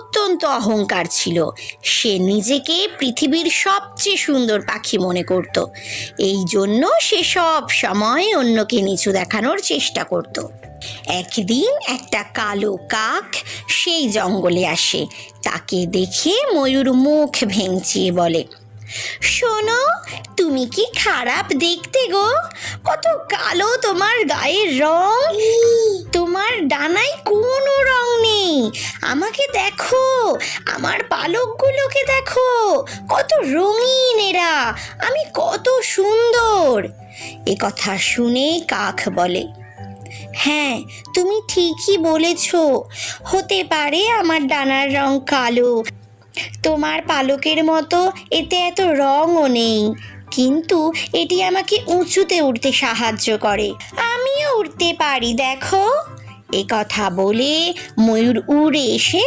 অত্যন্ত অহংকার ছিল। সে নিজেকে পৃথিবীর সবচেয়ে সুন্দর পাখি মনে করত। এই জন্য সে সব সময় অন্যকে নিচু দেখানোর চেষ্টা করত। একদিন একটা কালো কাক সেই জঙ্গলে আসে। তাকে দেখে ময়ূর মুখ ভেঙচিয়ে বলে, শোনো, তুমি কি খারাপ দেখতে গো? কত কালো তোমার গায়ের রং, তোমার ডানায় কোনো রং নেই। আমাকে দেখো, আমার পালকগুলোকে দেখো, কত রঙিন এরা, আমি কত সুন্দর। এ কথা শুনে কাক বলে, হ্যাঁ, তুমি ঠিকই বলেছ। হতে পারে আমার ডানার রং কালো, তোমার পালকের মতো এতে এত রঙও নেই, কিন্তু এটি আমাকে উঁচুতে উঠতে সাহায্য করে। আমিও উঠতে পারি, দেখো। এ কথা বলে ময়ূর উড়ে এসে